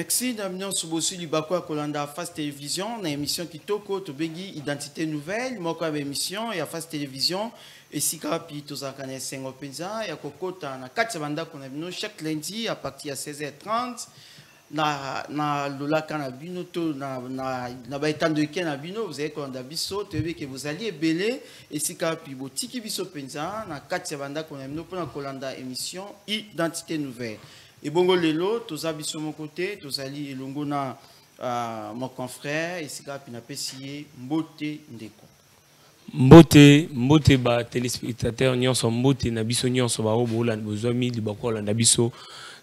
Merci d'amener sur Bossu Libako à Kolanda Face Télévision, une émission qui toko to bengi identité nouvelle, moi comme émission et à Face Télévision et si kapi to zakane sengo penza ya kokota na katsabanda qu'on a venu chaque lundi à partir de 16h30 na lola kana bino to na baitan de ken bino vous avez Kolanda biso tebe que vous alliez belé et si kapi botiki biso penza na katsabanda qu'on a venu pour na Kolanda émission identité nouvelle. Et bongo lelo, tous habits sur mon côté, tous ali et longona mon confrère, et c'est là puis n'a pas scié Mbote Ndeko. Mbote ba téléspectateurs nyonso Mbote na biso nyonso ba obola bozwami libakola na biso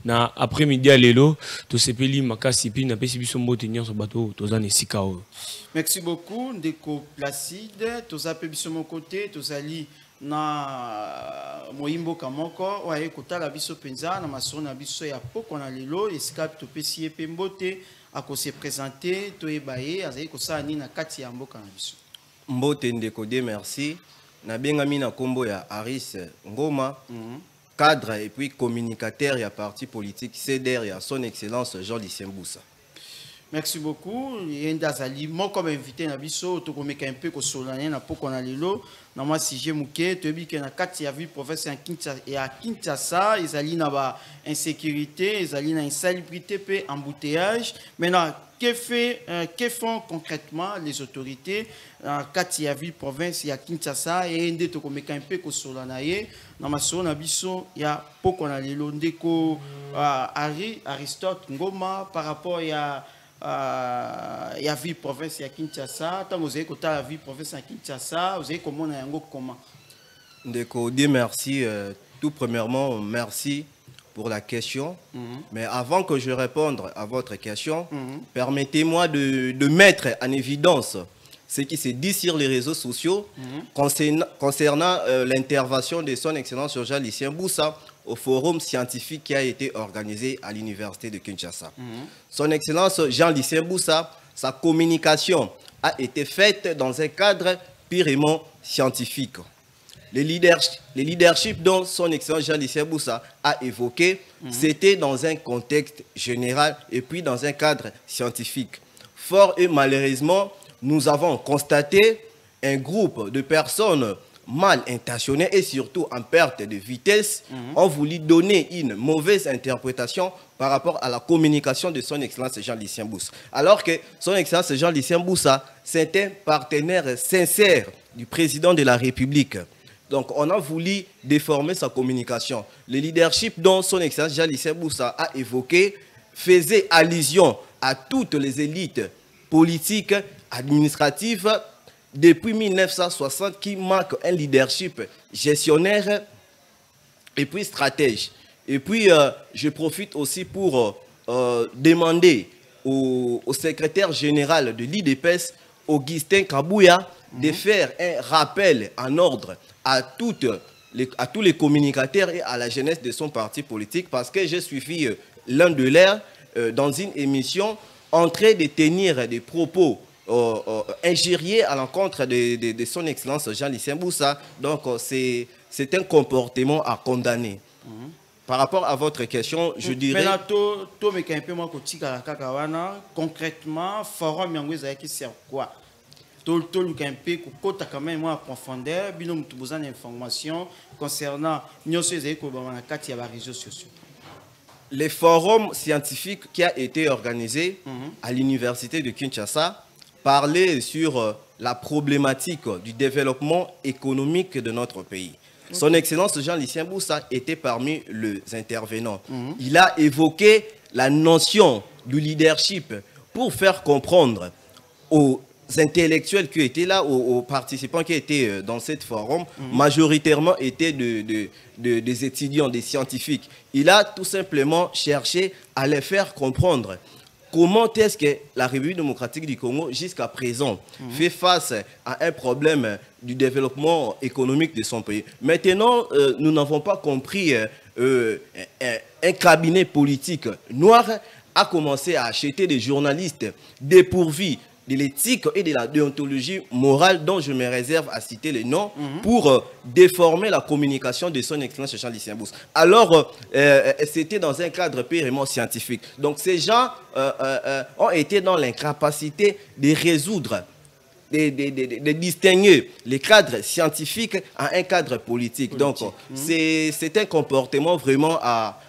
na après-midi à lelo to sepeli makasi pi na pesi biso Mbote nyonso bato tozana esika o. Merci beaucoup Ndeko Placide, tous appels sur mon côté, tous ali na moyimbo kamoko waye kotala biso penza na masona biso ya poko na lelo esika to pesi pe Mbote ako se présenter to ebaye azali kosala ni na kati ya mboka na biso. Mbote Ndeko de merci na bengami na kombo ya Aris Ngoma cadre et puis communicateur ya parti politique CDR ya son excellence Jean-Lucien Boussa. Merci beaucoup. Yenda Zali, moi comme invité na biso, to komeka un peu ko solane na poko na lelo, na moi si j'ai muké, to bi ke na kati ya ville province ya Kinshasa, ezali na ba insécurité, ezali na insalubrité pe embouteillage. Maintenant, que font concrètement les autorités na kati ya ville province ya Kinshasa et ende to komeka un peu ko solanaye na maso na biso ya poko na lelo ndeko Aristote Ngoma par rapport ya la ville province ya Kinshasa, tant vous avez côté la ville province ya Kinshasa, vous avez comment on a un comment. Ndeko, merci. Tout premièrement, merci pour la question. Mais avant que je réponde à votre question, permettez-moi de mettre en évidence ce qui se dit sur les réseaux sociaux concernant l'intervention de son excellence Jean-Lucien Boussa au forum scientifique qui a été organisé à l'université de Kinshasa. Son excellence Jean-Lucien Boussa, sa communication a été faite dans un cadre purement scientifique. Le leadership dont son excellence Jean-Lucien Boussa a évoqué, c'était dans un contexte général et puis dans un cadre scientifique. Fort et malheureusement, nous avons constaté un groupe de personnes mal intentionnées et surtout en perte de vitesse ont voulu donner une mauvaise interprétation par rapport à la communication de son excellence Jean-Lucien Boussa. Alors que son excellence Jean-Lucien Boussa, c'est un partenaire sincère du président de la République. Donc on a voulu déformer sa communication. Le leadership dont son excellence Jean-Lucien Boussa a évoqué faisait allusion à toutes les élites politiques, administratives, depuis 1960 qui marque un leadership gestionnaire et puis stratège. Et puis je profite aussi pour demander au secrétaire général de l'IDPS, Augustin Kabouya, de faire un rappel en ordre à tous les communicateurs et à la jeunesse de son parti politique parce que j'ai suivi l'un de leurs dans une émission en train de tenir des propos injurier à l'encontre de son excellence Jean-Lucien Boussa. Donc c'est un comportement à condamner. Par rapport à votre question, je dirais... Concrètement, forum Yangweza qui sert quoi? Quand même en profondeur, binom tout besoin d'informations concernant les réseaux sociaux. Les forums scientifiques qui a été organisé à l'université de Kinshasa parler sur la problématique du développement économique de notre pays. Son excellence Jean-Lucien Boussa était parmi les intervenants. Il a évoqué la notion du leadership pour faire comprendre aux intellectuels qui étaient là, aux participants qui étaient dans ce forum, majoritairement étaient des étudiants, des scientifiques. Il a tout simplement cherché à les faire comprendre comment est-ce que la République démocratique du Congo, jusqu'à présent, fait face à un problème du développement économique de son pays. Maintenant, nous n'avons pas compris un cabinet politique noir a commencé à acheter des journalistes dépourvus de l'éthique et de la déontologie morale dont je me réserve à citer les noms pour déformer la communication de son excellence Jean Lucien Boussa. Alors, c'était dans un cadre purement scientifique. Donc, ces gens ont été dans l'incapacité de résoudre, de distinguer les cadres scientifiques à un cadre politique. Donc, c'est un comportement vraiment à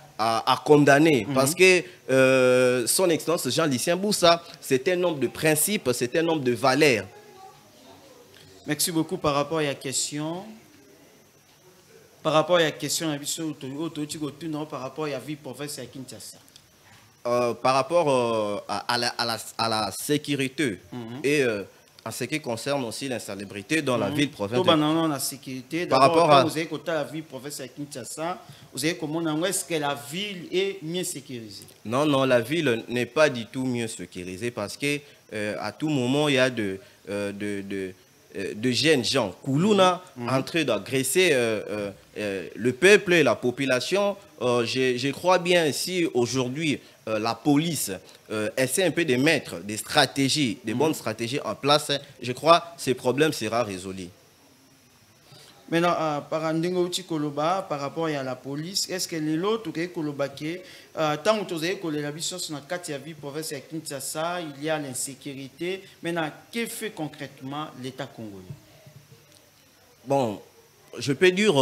condamner parce que son excellence Jean Lucien Boussa, c'est un homme de principes, c'est un homme de valeurs. Merci beaucoup par rapport à la question. Par rapport à la question, par rapport à la vie professionnelle à Kinshasa. Par rapport à la sécurité et en ce qui concerne aussi l'insalubrité dans la ville provinciale. La sécurité. Par rapport à la ville provinciale à Kinshasa, vous savez comment est-ce que la ville est mieux sécurisée? Non, non, la ville n'est pas du tout mieux sécurisée parce que à tout moment il y a de jeunes gens, Koulouna, en train d'agresser le peuple et la population. Je crois bien si aujourd'hui la police essaie un peu de mettre des stratégies, des bonnes stratégies en place, je crois que ce problème sera résolu. Maintenant, par rapport à la police, est-ce que les autres tant que vous avez la vision sur la vie province à Kinshasa, il y a l'insécurité. Maintenant, que fait concrètement l'État congolais? Bon, je peux dire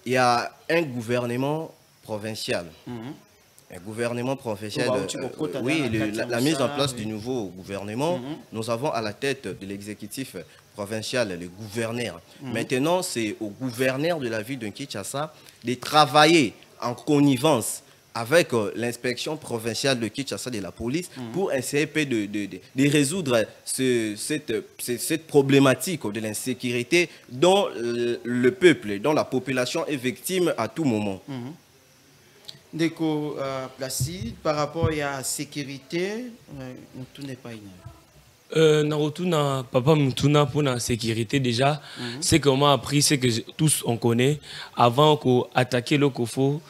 il y a un gouvernement provincial. Un gouvernement provincial, oui, la mise en place du nouveau gouvernement, nous avons à la tête de l'exécutif provincial le gouverneur. Maintenant, c'est au gouverneur de la ville de Kinshasa de travailler en connivence avec l'inspection provinciale de Kinshasa de la police pour essayer de résoudre cette problématique de l'insécurité dont le peuple, dont la population est victime à tout moment. Déco Placide, par rapport à la sécurité, tout n'est pas papa Mutuna pour la sécurité déjà, c'est qu'on m'a appris, c'est que tous on connaît, avant qu'on attaque le Kofo,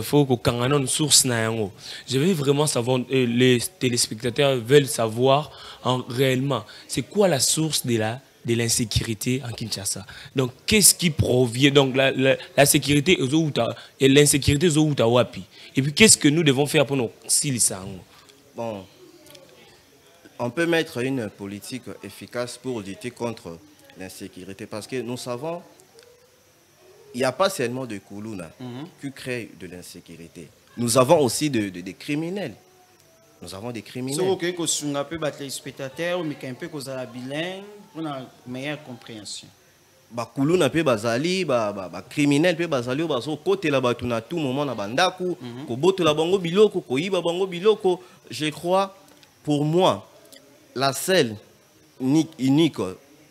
faut qu'on ait une source. Je veux vraiment savoir, les téléspectateurs veulent savoir réellement, c'est quoi la source de l'insécurité en Kinshasa. Donc, qu'est-ce qui provient? Donc, la sécurité et l'insécurité est wapi. Et puis, qu'est-ce que nous devons faire pour nous silisa? Bon, on peut mettre une politique efficace pour lutter contre l'insécurité parce que nous savons il n'y a pas seulement de Koulouna qui crée de l'insécurité. Nous avons aussi des criminels. Nous avons des criminels. Si on peut battre les spectateurs, mais un peu qu'on a bilingue, pour une meilleure compréhension. Koulouna peut bazali, criminel peut bazali, côté là à tout moment na bandaku, ko boto la bango biloko, ko iba bango biloko. Je crois, pour moi, la seule unique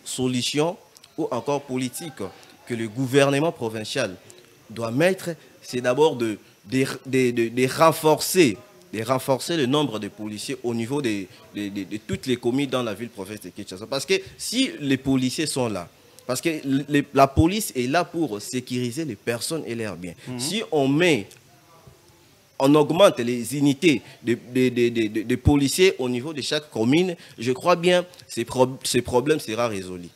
solution ou encore politique que le gouvernement provincial doit mettre, c'est d'abord de renforcer le nombre de policiers au niveau de toutes les communes dans la ville province de Kinshasa. Parce que si les policiers sont là, parce que la police est là pour sécuriser les personnes et leurs biens. Si on augmente les unités de policiers au niveau de chaque commune, je crois bien que ces problèmes seront résolus.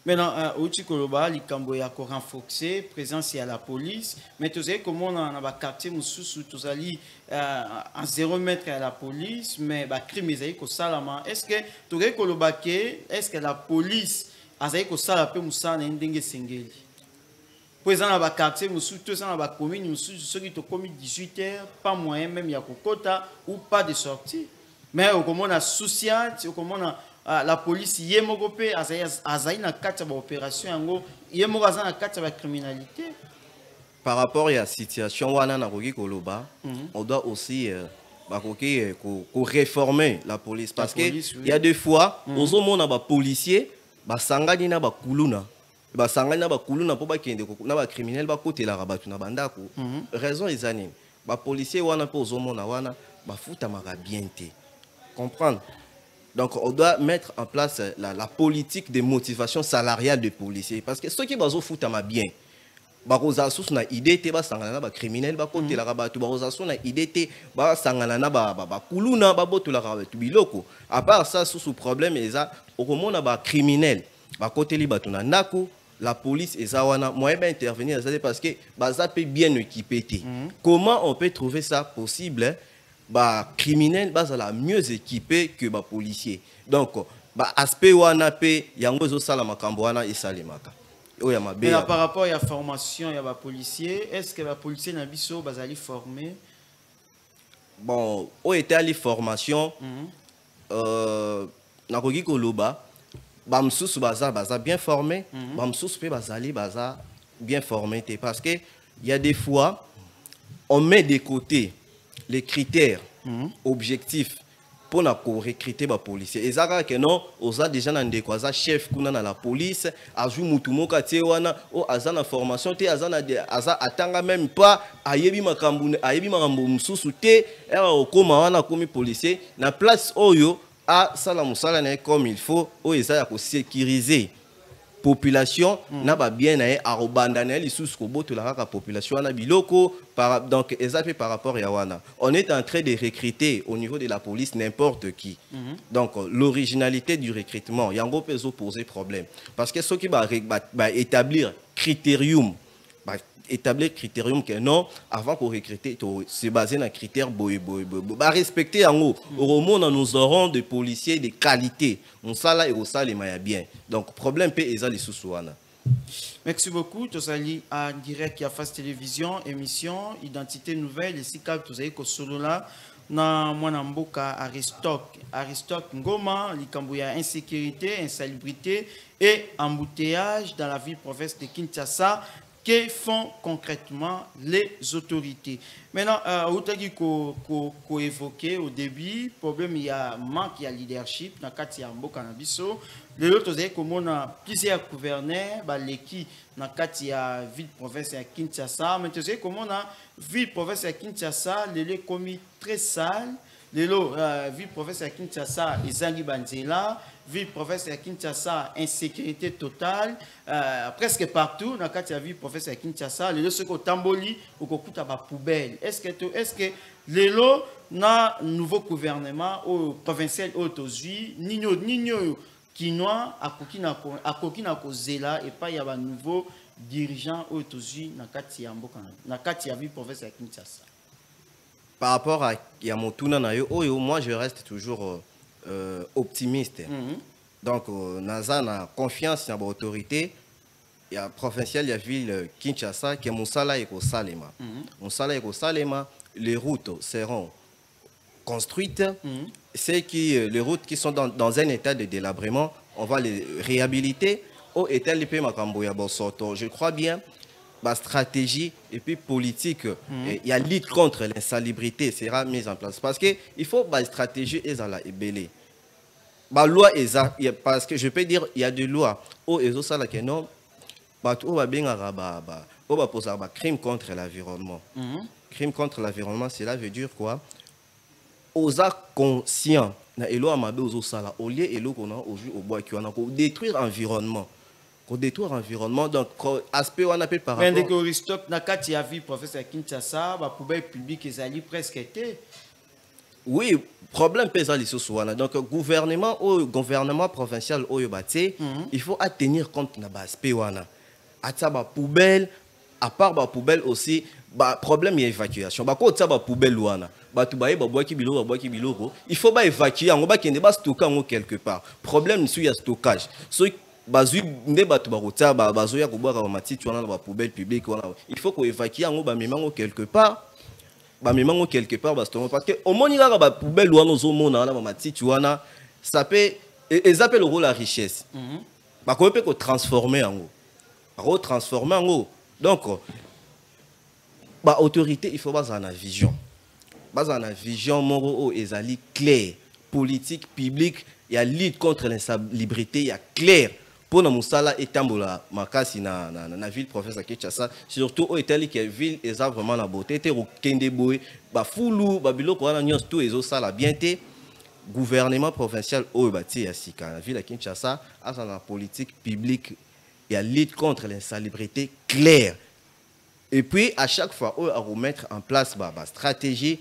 Maintenant, Outi Koloba, l'Ikambo y a renforcé, présence à la police, mais tu sais comment on a un quartier, tous allés en 0 mètre à la police, mais criminels ko salama. Est-ce que tu sais Koloba est-ce que la police a ko sala pe musa na ndenge sengeli? Présent dans le quartier, tous dans la commune, ceux qui ont commis 18h, pas moyen même y a kokota ou pas de sortie. Mais au comment on a souciant, au comment on a la police yemogopé azaï na kati ba opération yango yemogaza na kati ba criminalité. Par rapport à la situation wana na koki koloba, on doit aussi réformer la police parce que il y a des fois ozo mona ba policier ba sangani na ba kuluna ba sangani na ba kuluna po ba kende na ba criminel ba kotela rabatu na bandako. Raison ezani ba policier wana po ozo mona wana ba futa maka bien te. Comprendre? Donc, on doit mettre en place la politique de motivation salariale des policiers. Parce que ceux qui sont foutent à ma bien, bakoza susu na idée te basangana na ba criminel bakotelaka bato bakoza susu na idée te basangana na bakuluna babotolaka bato biloko à part ça susu problème eza okomona ba criminel bakoteli bato na ndako la police eza wana moyen d'intervenir parce que baza pe bien équipé te comment on peut trouver ça possible ba criminel bazala mieux équipé que ba policier donc ba aspect wana pe yango zo sala makambo wana esalemaka. Mais là, par rapport à la formation, il y a des policiers. Est-ce que les policiers dans biso bazali formés? Bon, au était à la formation, na kogi koloba, bamsous baza bien formé, bamsous pe bazali baza bien formé parce que il y a des fois on met de côté les critères objectifs pour recruter les policiers. Et ça que non, on a déjà un chef kuna na la police, azu mutumoka tiewana o azana formation te azana atanga même pas ayebi makambu mususu te era okoma wana komi policier na place oyo a sala musala na comme il faut o eza ya ko sécuriser population na ba bien na arobanda na lisusu ko botola ka population na biloko donc ezapé par rapport ya wana on est en train de recruter au niveau de la police n'importe qui donc l'originalité du recrutement yango peso poser problème parce que ce qui va établir critérium que non avant qu'on recruter se baser dans critère respecter en haut au monde nous aurons des policiers de qualité on sala et au sale maya bien donc problème pe eza les sous-wana. Merci beaucoup. Tous allez en direct qui a face télévision émission identité nouvelle ici cap tous allez ko solo là na mwana mboka Aristote Ngoma likambo ya insécurité insalubrité et embouteillage dans la ville province de Kinshasa. Que font concrètement les autorités? Maintenant, autant qu'on évoqué au début, problème il y a manque, il y a leadership, dans le cas de Mboka-Nabiso. Les autres, comme on a plusieurs gouverneurs, qui dans le cas de ville province à Kinshasa, mais tu sais comment on a ville province à Kinshasa, les commis très sales. Les ville province à Kinshasa, Izangi Banzela, ville province à Kinshasa, insécurité totale, presque partout, dans la ville province à Kinshasa, les ce qu'on tamboli ou qu'on coûte à la poubelle. Est-ce que les lots, na nouveau gouvernement au provincial autosuit, nino kinois à kokina kozela et pas il y a un nouveau dirigeant autosuit dans la ville province à Kinshasa. Par rapport à Yamotuna Nayo, moi je reste toujours optimiste. Donc, Naza a confiance dans l'autorité. Il y a provincial, il y a ville Kinshasa qui est Moussala et Salema. Moussala et Salema, les routes seront construites. C'est que les routes qui sont dans un état de délabrement, on va les réhabiliter. Au état de je crois bien. La stratégie et puis politique, il y a lutte contre l'insalubrité sera mise en place parce que il faut une stratégie et la ébélée. La loi parce que je peux dire il y a des lois au ezo sala que non poser crime contre l'environnement. Crime contre l'environnement, cela veut dire quoi? Osa conscient na elo amabe ozo sala au lieu elo qu'on a aujourd'hui au bois qui on a pour détruire l'environnement. Pour détruire l'environnement, donc aspect on appelle par rapport. Mais dès Aristote nakati a vu professeur Kinshasa, ba poubelle publique ezali presque été. Oui, problème pesa les sous-wana. Donc gouvernement provincial oyo baté, il faut tenir compte na ba aspect wana. Atsa ba poubelle, à part ba poubelle aussi, ba problème y évacuation. Ba ko tsa ba poubelle wana. Ba tu ba bois ki biloko, il faut ba évacuer, on ba kende ba stocker en quelque part. Problème sur ya stockage. So bazui nde batu barota bazoya kobwaka matiti wana na ba poubelle publique wana il faut ko évacuer ngo ba memango quelque part parce que au moni la ba poubelle wana zo mona na ba matiti wana ça peut ils appellent le rôle la richesse ba ko peut ko transformer ngo donc ba autorité il faut baza na vision moro ezali clair politique publique il y a lutte contre l'insalubrité il y a clair pour nous musala etambola makasi na ville professeur Kinshasa surtout au Italie qui est ville eza vraiment la beauté te kende boy ba fulu ba biloko wana nyos tout ezo sala bien te gouvernement provincial au bati ya sika na ville de Kinshasa a la politique publique et la lutte contre l'insalubrité claire Et puis, à chaque fois, on va remettre en place la stratégie,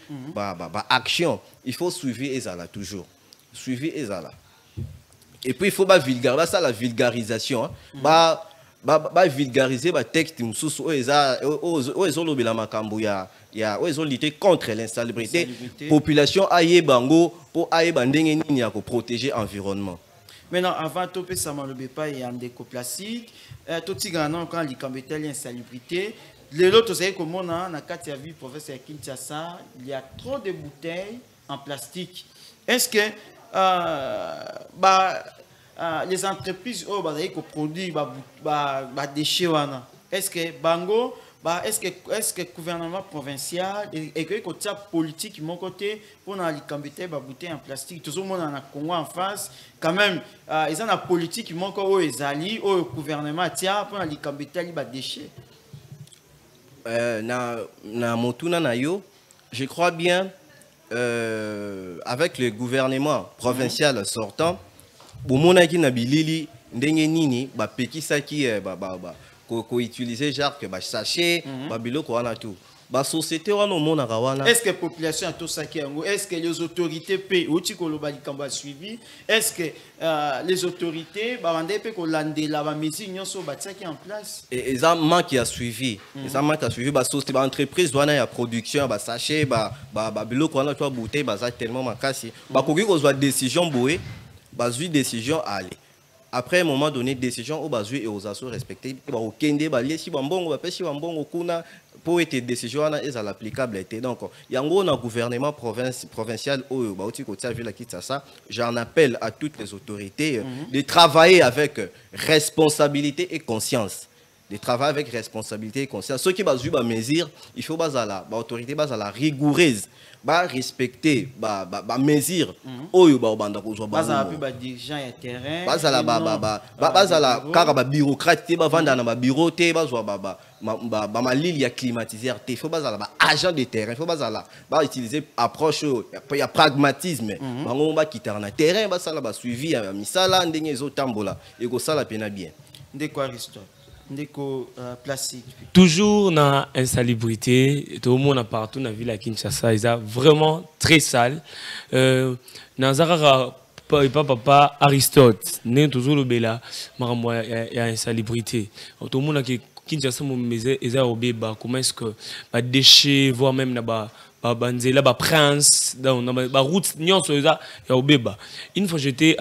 action. Il faut suivre Ezala toujours. Suivre Ezala. Et puis, il faut vulgariser. Ça, la vulgarisation. Vulgariser le texte. Ils ont lutté contre l'insalubrité. Population aïe bango pour aïe bandenge nini pour protéger l'environnement. Maintenant, avant de topper ça, il y a un déco plastique. Tout petit grand quand il y a l'insalubrité. Les autres, vous comme on a dans la vie, professeur Kinshasa, il y a trop de bouteilles en plastique. Est-ce que les entreprises qui produisent des déchets, est-ce que Bango, est-ce que le gouvernement provincial et que la politique de mon côté pour les bouteilles en plastique, tout le monde en a Congo en face, quand même, ils ont la politique qui manque au gouvernement pour les déchets. Je crois bien, avec le gouvernement provincial sortant, pour mon avis, nabilili ndenge nini ba pekisa ki ko utiliser genre que ba sachet ba biloko wana tout ba société wana mona kawana. Est-ce que la population a tout ça qui est-ce que les autorités paient outi ko loba likamba suivi? Est-ce que les autorités ba rande pe ko landela ba mesures nyonso ba tsaki en place? Et ça manque à suivi. Ça manque à suivi ba société ba entreprise wana ya production ba sachet ba biloko wana to bouteille ba za tellement makasi ba koki ko zwa décision boé basui décision aller. Après un moment donné, décision au basui et aux assos respectés. Au Kende, si bambongo, si bambongo kuna pour être décision est à l'applicable. Donc, il y a un gouvernement provincial où j'en appelle à toutes les autorités de travailler avec responsabilité et conscience. De travailler avec responsabilité et conscience. Ceux qui basent la mesure, il faut baser l'autorité base la rigoureuse, respecter la mesure. Oyo banda ko zo ba. Base dirigeant et terrain. Base la car bureaucrate ba vanda na ba bureau te ba zo ma ligne ya climatiseur te. Il faut base la agent de terrain. Il faut base la utiliser approche il y a pragmatisme. Bango ba quitter na terrain ba sala ba suivi ya misala ndenge zo tambola. Et ko sala pena bien. Ndeko Aristote. Plastique. Toujours dans l'insalubrité, tout le monde partout dans la ville de Kinshasa, ils sont vraiment très sale. Dans papa Aristote, né toujours le bela, il y a insalubrité. Tout le monde qui Kinshasa, ils ont obéi, comment est-ce que les déchets, voire même la banzela, la prince, dans la route, il y a obéi. Une fois j'étais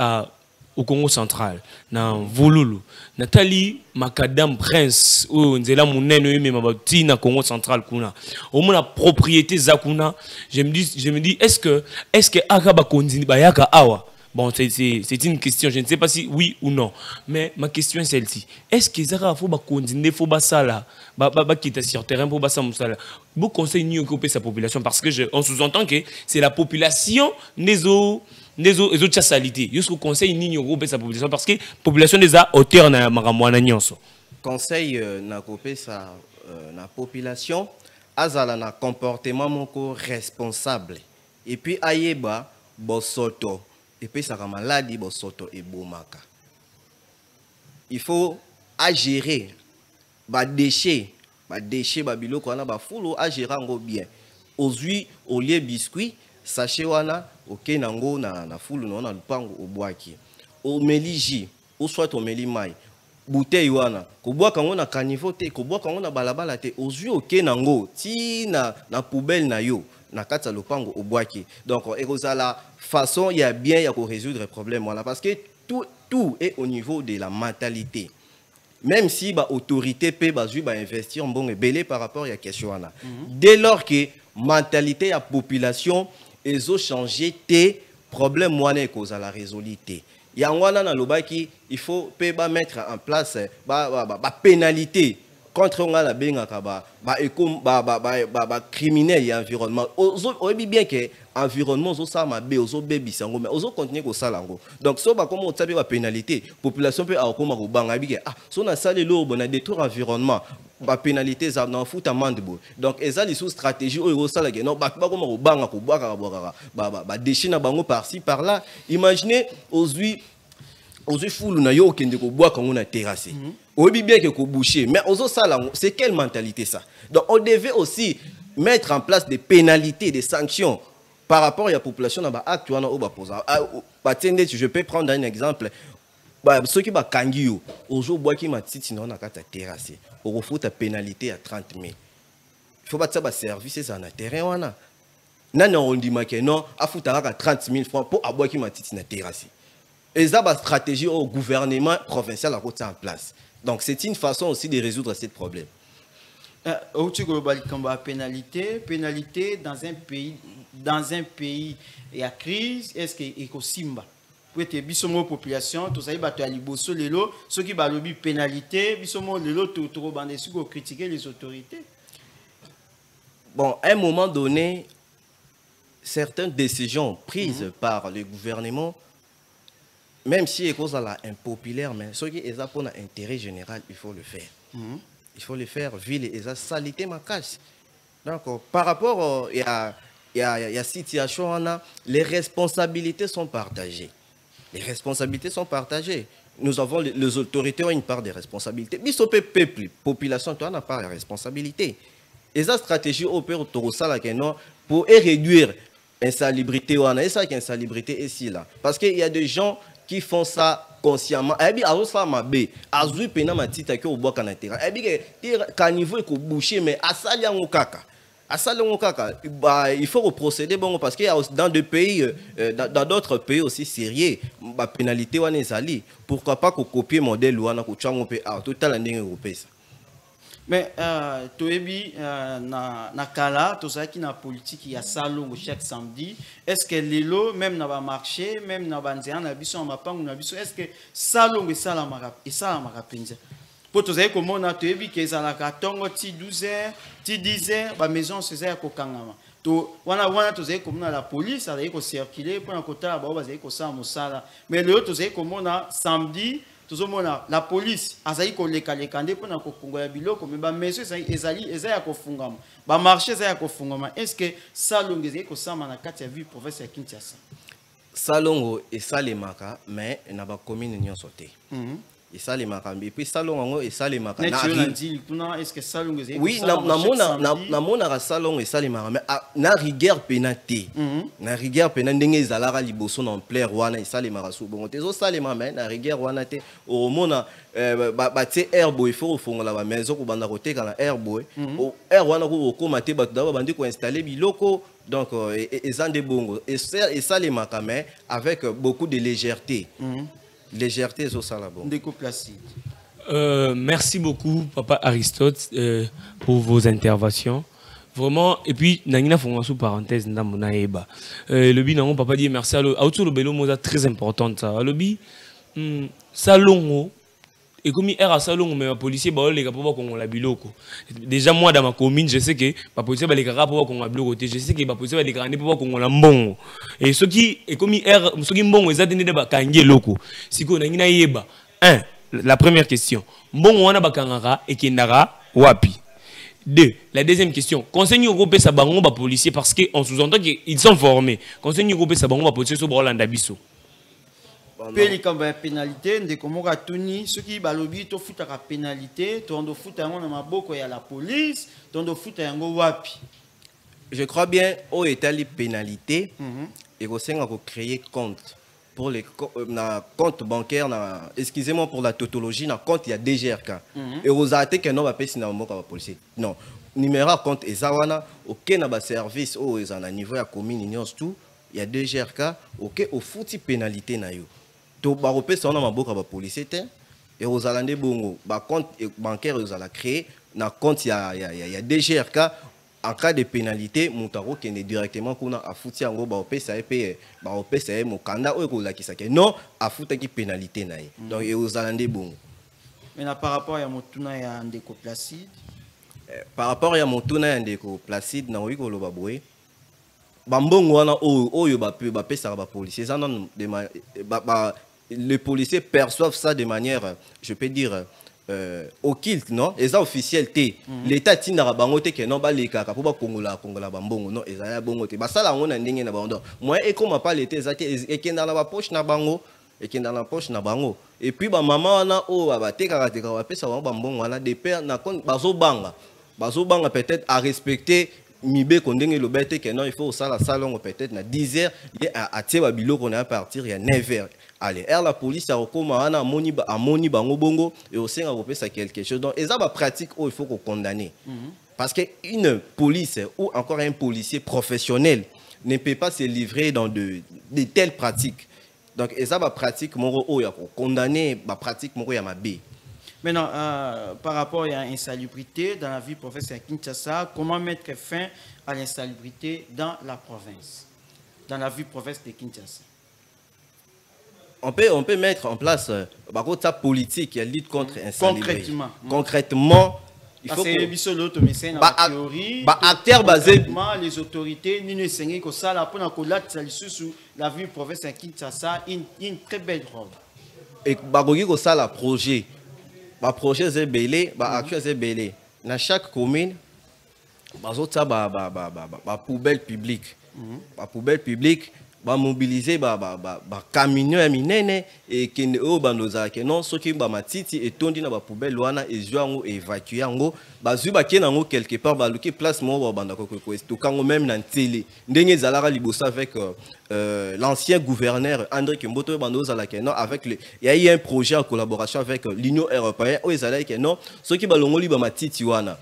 au Congo central, dans Volulu, Nathalie Macadam Prince, où nzela munene mais mabati na Congo central kuna. Au moins la propriété zakuna, je me dis est-ce que akaba konzini bayaka awa. Bon, c'est une question, je ne sais pas si oui ou non, mais ma question est celle-ci. Est-ce que zaka faut ba konzine faut ba sala, ba quitter sur terrain pour ba sa musala. Vous conseillez ni occuper sa population parce que on sous-entend que c'est la population des autres salités. Jusqu'au conseil ni occuper sa population parce que la population des a hauteur na maramwana nyonso. Conseil na occuper sa na population azala na comportement moko responsable et puis ayeba bosoto et puis ça maladie bosoto et bomaka. Il faut agérer ba déchets ba biloko wana ba fulo agérer ngo bien. Ozui au lieu biscuit sachet wana ok nango na fulu na lupango obwaki o meliji ou soit o melimai bouteille wana ko bwaka ngo na caniveau te ko bwaka ngo na balabala te ozui ok nango ti na poubelle na yo na kata lupango obwaki. Donc ekozala façon il y a bien ya ko résoudre problème voilà parce que tout est au niveau de la mentalité. Même si ba autorité peut investir en bon et belé par rapport à la question wana. Dès lors que mentalité ya population ils ont changé tes problèmes moines cause à la résolution. Il y a un lobaki il faut mettre en place pénalité contre la bengaka criminel et environnement. On dit bien que environnement zo ça ma be ozo baby sango mais ozo continuer ko salango. Donc so ba comme on tape ba pénalité population peut akoma ko banga bi ah so na sale lo bona détruire environnement ba pénalité ça na fout amende bo. Donc ezali sous stratégie o sala que non ba comme ko banga ko bwaka ba déchets na bango par-ci par là. Imaginez aujourd'hui ozo fulu na yo kende ko bois quand on a terrassé. Obi bien que ko boucher, mais ozo ça là, c'est quelle mentalité ça? Donc on devait aussi mettre en place des pénalités, des sanctions par rapport à la population dans acte wana oba posa. Je peux prendre un exemple. Ceux qui ba kangio, ozo bois qui ma titi na kata terrassé. Au faut ta pénalité à 30 000. Il faut pas ça ba service ça na terrain wana. Nana on dit que non, a foutara 30 000 francs pour abois qui ma titi na terrassé. Et ça va stratégie au gouvernement provincial à côté en place. Donc c'est une façon aussi de résoudre ce problème. Pénalité dans un pays et à crise, est-ce que écosimba pour être bisomo population, tout ça il va te aliboso lelo, ceux qui va lobby pénalité, bisomo lelo tout bandé sur critiquer les autorités. Bon, à un moment donné, certaines décisions prises par le gouvernement, même si les causes sont impopulaires, mais ce qui est pour l'intérêt général, il faut le faire. Il faut le faire, ville et ça salité ma casse. Donc, par rapport à la situation, les responsabilités sont partagées. Les responsabilités sont partagées. Nous avons les autorités ont une part des responsabilités. Mais ce peuple, population, toi, n'a pas la responsabilité. Et ça stratégie opère pour réduire l'insalubrité. Et ça, l'insalubrité ici là. Parce qu'il y a des gens qui font ça consciemment. Il y a des gens qui font il faut procéder bon parce qu'il y a dans des pays, dans d'autres pays aussi sérieux, la pénalité est ali. Pourquoi pas copier le modèle ou total européen. Mais toebi na kala to ça qui na politique il y a salon chaque samedi. Est-ce que lelo même na ba marché, même na banzia na biso mapangu na biso est-ce que salon et ça la marapenza. Pour tous les comment on a toebi que ça la katongo ti 12h, ti 10h, ba maison c'est ça ko kangama. To wana tous les comment la police ça ko circuler pour na kota ba ba ko ça mosala. Mais le tous les comment on a samedi la police azayi koleka lekande pona ko kongo ya biloko mais ba monsieur ezali ya kofungama ba marché ezali ya kofungama est-ce que salongo ezali ko sama na kati ya ville province ya Kinshasa salongo esalemaka mais na ba commune nyonso te esalemaka et puis salongo esalemaka est-ce que salongo ezali oui na mona salongo esalemaka mais na rigueur pénalité na rigueur pénalité ndenge ezalaka liboso na plaire wana esalemaka so bongo te zo salema mais na rigueur wana te au mona ba te herbo il faut fongola ba maison ko banda ko teka na herbo herbo wana ko koma te ba d'abord bandi ko installer biloko donc ezande bongo et esalemaka mais avec beaucoup de légèreté. Légèreté au salabo. Merci beaucoup, Papa Aristote, pour vos interventions. Vraiment, et puis, Nangina font sous parenthèse, le bi nango papa dit merci à l'autre le belo moza très importante ça. Le bi salongo et comme hier à salongo mais les policiers ba les gars pour qu'on la biloko. Déjà moi dans ma commune, je sais que les policiers ba les gars pour qu'on la biloko, je sais que les policiers ba les gars pour qu'on la mbongo. Et ceux qui et comme hier ceux qui mbongo ils a donné des ba kangé loko. Siko nangina yeba. La première question. Mbongo wana ba kangara et kendara wapi. 2. La deuxième question. Conseil européen ça bango ba policiers parce que on sous-entend qu'ils sont formés. Conseil européen ça bango ba policiers sur Rolanda biso. Peli kamba pénalité de comment tuni ceux qui balobi to futa ka pénalité to ndo futa yango na maboko ya la police to ndo futa yango wapi. Je crois bien au état les pénalités et au sein on créer compte pour les compte bancaire na excusez-moi pour la tautologie na compte il y a DGRK et aux attaques que non va payer na maboko la police. Non, numéro compte ezawana OK na ba service au ezana niveau ya commune union tout il y a DGRK OK au fouti pénalité na yo. To ba repesa na maboka ba policier te et aux alande bongo ba compte bancaire aux ala créer na compte il y a DGRK en cas de pénalité moutaro qui est directement kuna a fouti yango ba repesa et ba repesa mo kanda o ko la kisake non a fouta ki pénalité na donc et aux alande bongo mais par rapport à motuna ya ndeko Placide par rapport à motuna ya ndeko Placide na wiko lo baboé bambongo wana oyo ba pesa ba policier ça non les policiers perçoivent ça de manière, je peux dire, occulte, non? Et ça officiel, l'État tient bango te que non ba les kaka pour ba Congola bambongo non? Et ça ya bongo te. Ba ça la on a ndenge na bando. Moi et comme pas l'été ça et qui dans la poche na bango et qui est dans la poche na bango. Et puis ba maman wana o ba teka teka ba pesa ba mbongo wana de père na kon bazo banga peut-être à respecter mibe kondenge le bête que non il faut ça la salon peut-être na 10h il a tie ba bilo qu'on a partir il y a 9h. Allez, la police a recommandé à moni bango bongo et aussi à repérer quelque chose. Donc, ils ont une pratique où il faut qu'on condamne. Parce qu'une police ou encore un policier professionnel ne peut pas se livrer dans de telles pratiques. Donc, ils ont une pratique où il faut condamner, la pratique où il y a ma B. Maintenant, par rapport à l'insalubrité dans la vie professionnelle à Kinshasa, comment mettre fin à l'insalubrité dans la province, dans la vie professionnelle de Kinshasa? On peut mettre en place sa politique qui lutte contre l'insalubrité. Concrètement, il faut que acteurs basés les autorités nous enseignent que ça pour la vie professionnelle à Kinshasa une très belle robe. Et que ça la projet est belé, action est belé. Dans chaque commune, poubelle publique, poubelle publique. Ba mobiliser ba camion ya minene et que o bandoza ke non soki ba matiti et tondi na ba poubelle wana et joango évacuer ngo ba zuba ke nango quelque part ba luki place mo ba banda ko to kango même na télé ndenge zalara libosa avec l'ancien gouverneur André Kimboto bandoza la ke non avec il y a eu un projet en collaboration avec l'Union européenne o ezala ke non soki ba longoli ba matiti wana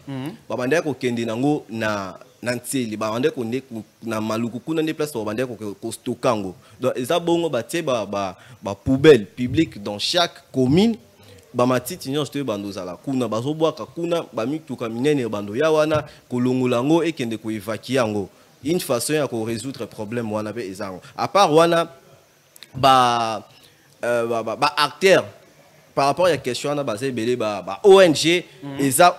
ba banda ko kende nango na Nanti, les bandits qu'on est na maluku kuna des places bandits qu'on stockango. Donc ils ont bon poubelle publique dans chaque commune. Ba matiti nyo sto bandoza la kuna bazo boa kuna ba mi to kaminene bando ya wana kolongolango et kende ko évacuer ngo. Une façon ya ko résoudre problème wana be ezango. À part wana acteur par rapport à la question de la ONG, ils ont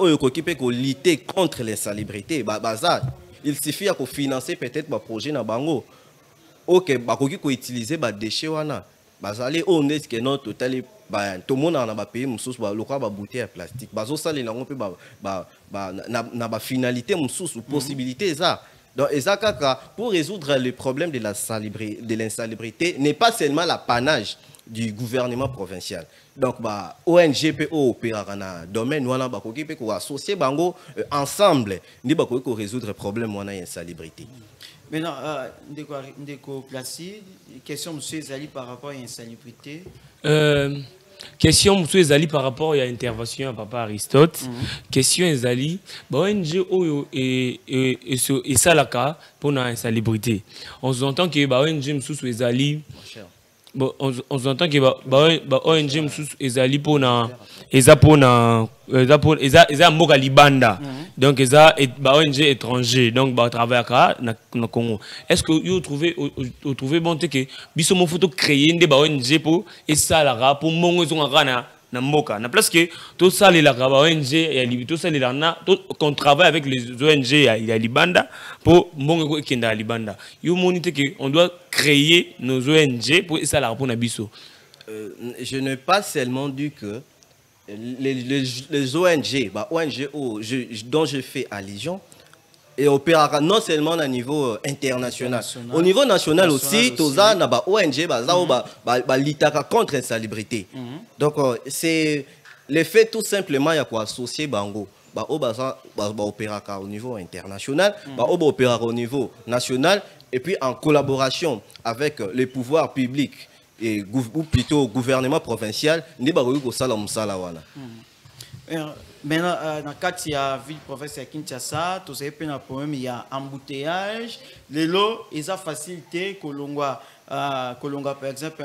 lutter contre l'insalubrité. Il suffit de financer peut-être un projet dans Bango. Ok, ils ont utilisé des déchets. On est que non, tout le monde a payé une bouteille en plastique. Ils ont finalité, une possibilité. Donc, pour résoudre le problème de l'insalubrité, n'est pas seulement l'apanage du gouvernement provincial. Donc, ONG peut opérer dans le domaine où on peut associer ensemble pour résoudre le problème de l'insalubrité. Maintenant, Ndeko Placide, question M. Zali par rapport à l'insalubrité. Question M. Zali par rapport à l'intervention à Papa Aristote. Question Zali, ONG et ça la cas pour l'insalubrité. On s'entend que ONG M. Zali. Bon, on entend que ONG ezali pona mboka libanda donc eza ONG étranger donc ba travailler na Congo. Est-ce que vous trouvez bon que biso mo photo créer des ONG pour et ça la pour mongo zonga na mboka na place que tout ça les la ONG et tout ça les na qu'on travaille avec les ONG à libanda pour mongo kenda libanda yo monite que on doit créer nos ONG pour ça la pour na biso. Je n'ai pas seulement dit que les ONG dont je fais allusion et opérera non seulement à niveau international. Au niveau national aussi, tout ça, na ba ONG litaka contre l'insalubrité. Donc c'est le fait tout simplement ya ko associer bango. Opérera au niveau international, opérera au niveau national et puis en collaboration avec les pouvoirs publics et ou plutôt gouvernement provincial, ni ba ko sala musala wana. Maintenant, dans le cas de la ville provinciale de Kinshasa, tout ça, il y a un problème, il y a embouteillage. Les lots, ils ont facilité Kolonga, par exemple,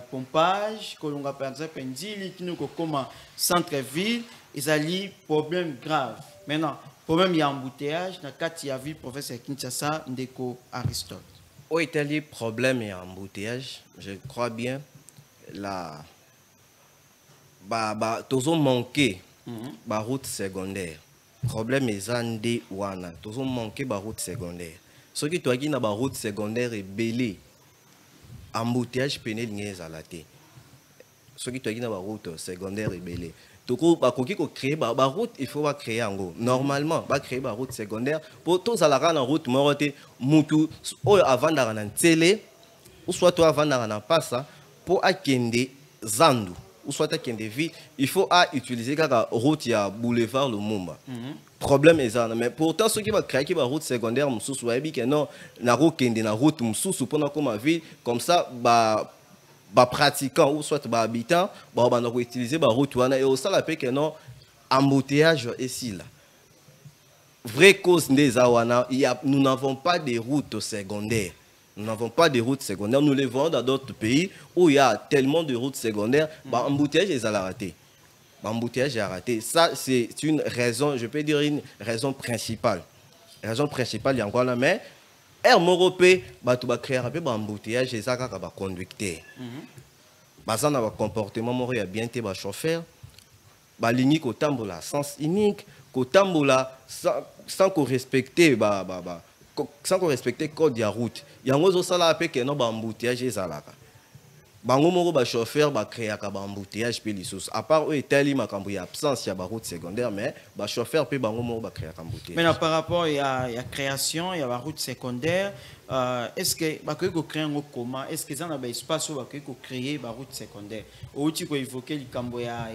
pompage, Kolonga, par exemple, un deal qui nous comme centre-ville, ils ont des problèmes graves. Maintenant, le problème, il y a embouteillage. Dans le cas de la ville provinciale de Kinshasa, Ndeko Aristote. Où est le problème et embouteillage? Je crois bien, la. Toujours manqué. La route secondaire. Problème est zandé wana. Toujours manqué la route secondaire. Ce qui est na route secondaire est belé. Embouteillage pénal n'est pas la tête. Ce qui est na route secondaire est belé. Donc, créer la route, il faut créer en gros. Normalement, créer la route secondaire pour tous à la route morote mutu avant d'aller en télé ou soit toi avant d'aller en passe pour akende Zandu ou soit akende ville, il faut utiliser la route ya boulevard Lumumba. Problème est ça, mais pourtant ceux qui va créer qui va route secondaire moussous ouais que non na route na route moussous pendant comme ville comme ça ba pratiquant ou soit ba habitant ba utiliser ba route wana et au ça la paix que non embouteillage ici là. Vraie cause des awana, nous n'avons pas de routes secondaires. Nous n'avons pas de routes secondaires. Nous les vendons dans d'autres pays où il y a tellement de routes secondaires. Embouteillage est raté. Embouteillage est raté. Ça, c'est une raison, je peux dire une raison principale. La raison principale, il y a encore là, mais Air Moropé, tu vas créer un peu d'embouteillage et ça va conducteur. Ça a un comportement, il y a bien des chauffeurs. Ligne au tambola, sens unique, au tambola, sans qu'on respecte sans qu'on respecte code de route. Il y a un autre salaire que non embouteillage et salaka. Bango ba chauffeur ba créer ka embouteillage pe lisos. À part eux teli makambo ya absence ya ba route secondaire mais ba chauffeur pe bango ba créer ka embouteillage. Mais par rapport il y a création, il y a la route secondaire, est-ce que ba ko créer un comment? Est-ce que ça na ba espace où ba ko créer ba route secondaire? Ou tu ko évoquer likambo ya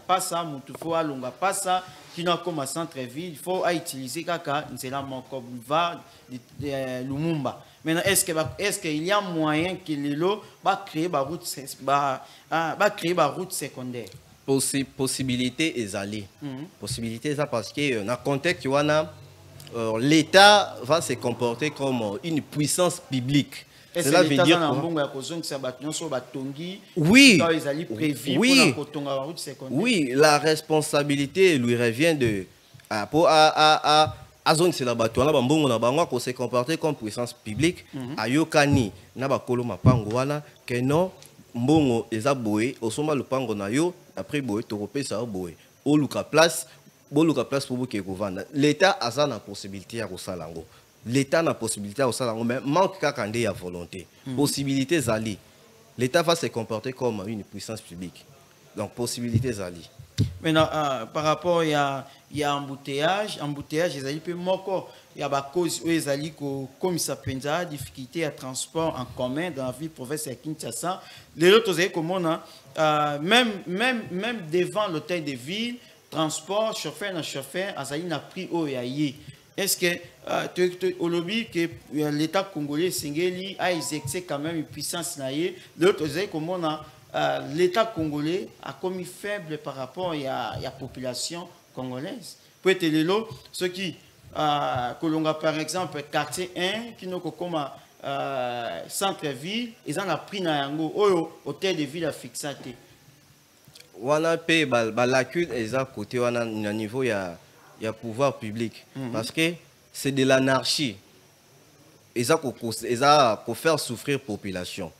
pas ça, mutu faut alonga pas ça, qui n'a comme centre ville, il faut utiliser kaka nzela moko boulevard de Lumumba. Maintenant, est-ce qu'il y a moyen que l'îlot va créer ma route secondaire? Possibilité est allée. Possibilité est parce que dans le contexte, l'État va se comporter comme une puissance publique. Cela veut dire oui, la responsabilité lui revient de Azon c'est la bateau là bambongo na bango ko se comporter comme puissance publique ayokani na bakolo mapango wana que non mbongo eza boye osoma lupango na yo après boye to kopesa boye oluka place pour que govanda l'état a na possibilité ya kosalango l'état na possibilité ya kosalango mais manque kaka nde ya volonté possibilité zali l'état va se comporter comme une puissance publique donc possibilité zali. Maintenant, par rapport il y a embouteillage, ils allaient peu moko, il y a ba cause où ils allaient comme ça penza difficulté à transport en commun dans la ville province de Kinshasa. Les autres ils comment même devant l'hôtel de ville, transport chauffeur, azali na prix au yaye. Est-ce que au lobby que l'État congolais singeli a exercé quand même une puissance naie, les autres ils comment l'État congolais a commis faible par rapport à la population congolaise. Pour être l'élo, ceux qui, par exemple, quartier 1, qui n'ont comme centre-ville, ils ont pris dans hôtel de ville à fixé. Wana pe lacune est à côté wana niveau il y a pouvoir public parce que c'est de l'anarchie. Ils ont pour faire souffrir population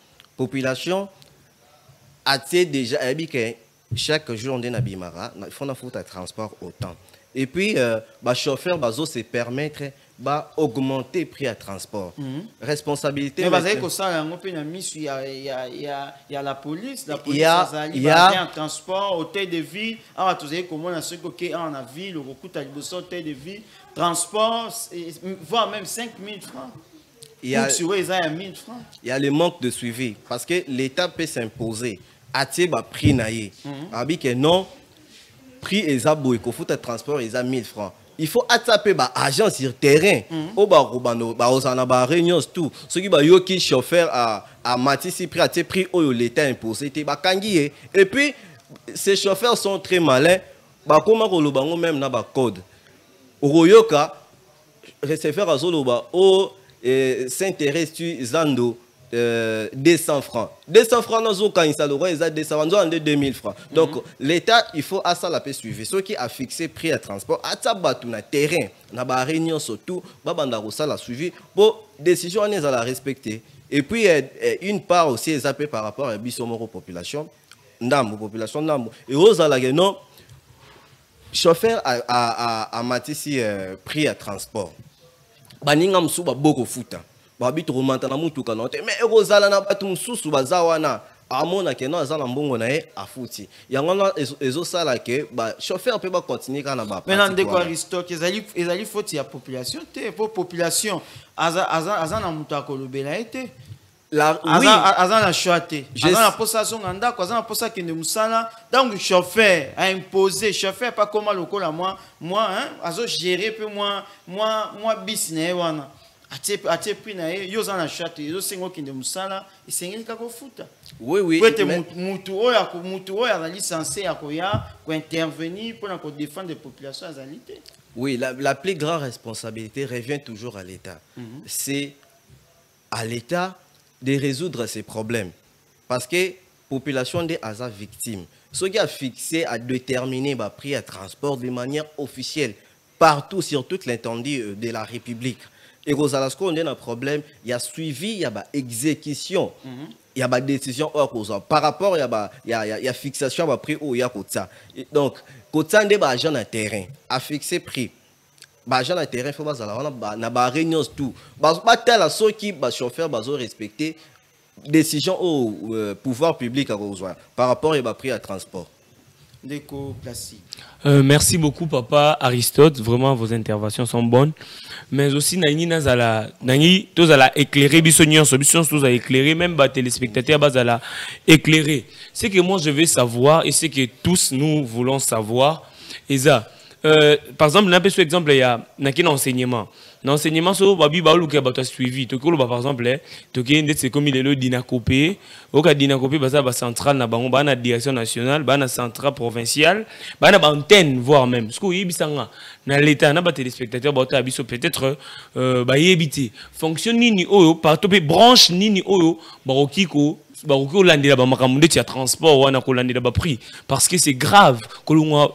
a-t-il déjà que chaque jour on est à Bimara, il faut un transport autant. Et puis, le chauffeur se permettre d'augmenter le prix à transport. Responsabilité. Mais il y a la police il y a un transport, hôtel de ville, on a ville, hôtel de ville, transport, voire même 5 000 francs. Il y a le manque de suivi parce que l'État peut s'imposer. Atie ba prix naie abi que non prix ezabo il faut transport ils 1000 francs il faut attraper ba agent sur terrain au ba robano ba osana ba réunion tout ceux qui ba yoki chauffeur à matisi prix atie prix au l'état imposé te ba kangi et puis ces chauffeurs sont très malins ba comment ko lobango même na ba code royoka receveur azoloba o s'intéresse tu zando 200 francs. 200 francs dans un cas, ils ont 200 francs, 2000 francs. Donc, l'État, il faut à ça la paix suivre. Ceux qui a fixé prix à transport, à tabatou na terrain, na ba réunion surtout, babanda ça la suivi pour décision on est à la respecter. Et puis une part aussi est appelée par rapport à bisomoro population, ndambo population ndambo. Et aux ala non chauffeur a matisi prix à transport. Baninga msuba boko futa. Babito romanta na mutu kanote mais ekozala na batu mususu bazawana amona ke no azala mbongo na ye afuti yango ezo sala ke ba chauffeur peut ba continuer kana ba maintenant de quoi Aristote ezali faute ya population te pour population aza na mutu akolobela ete Oui. Azan a choité. Azan a posé son anda, azan a posé qui ne musala. Donc chauffeur a imposé, chauffeur pas comme le col à moi, hein, azo gérer peu moi business wana. Atie pris na yo zan a choité, yo sengo qui ne musala, il sengi ka ko futa. Oui. Peut-être mutu oya a licencié à koya pour intervenir pour défendre les populations azalité. Oui, la plus grande responsabilité revient toujours à l'État. C'est à l'État de résoudre ces problèmes. Parce que la population des Aza victimes, ce qui a fixé à déterminer le prix à transport de manière officielle, partout, sur toute l'étendue de la République. Et Rosalasco, on a un problème, il y a suivi, il y a exécution, il y a décision par rapport, il y a fixation à prix où il y a ça. Donc, quand on a agent de terrain, à fixer prix, agent de terrain, il faut que réunion tout. Pas tel à ceux qui chauffeur respecter décision au pouvoir public par rapport à prix à transport. Merci beaucoup papa Aristote, vraiment vos interventions sont bonnes, mais aussi tous à éclairer tous à éclairer, même les téléspectateurs à éclairer. C'est que moi je veux savoir et c'est que tous nous voulons savoir. Et ça, par exemple, un peu exemple il y a un enseignement. L'enseignement sur babi baulu qui a suivi to ko par exemple to ke ndetse comme il est le dinakopé au ka dinakopé ba centrale na bango ba na direction nationale ba na centrale provinciale ba na antenne voire même ce que yibisanga na l'état na ba téléspectateurs ba ta biso peut-être ba yebité fonctionne ni oyo partout branche ni oyo barokiko baroko landela ba makambo de transport wana ko landela ba prix parce que c'est grave ko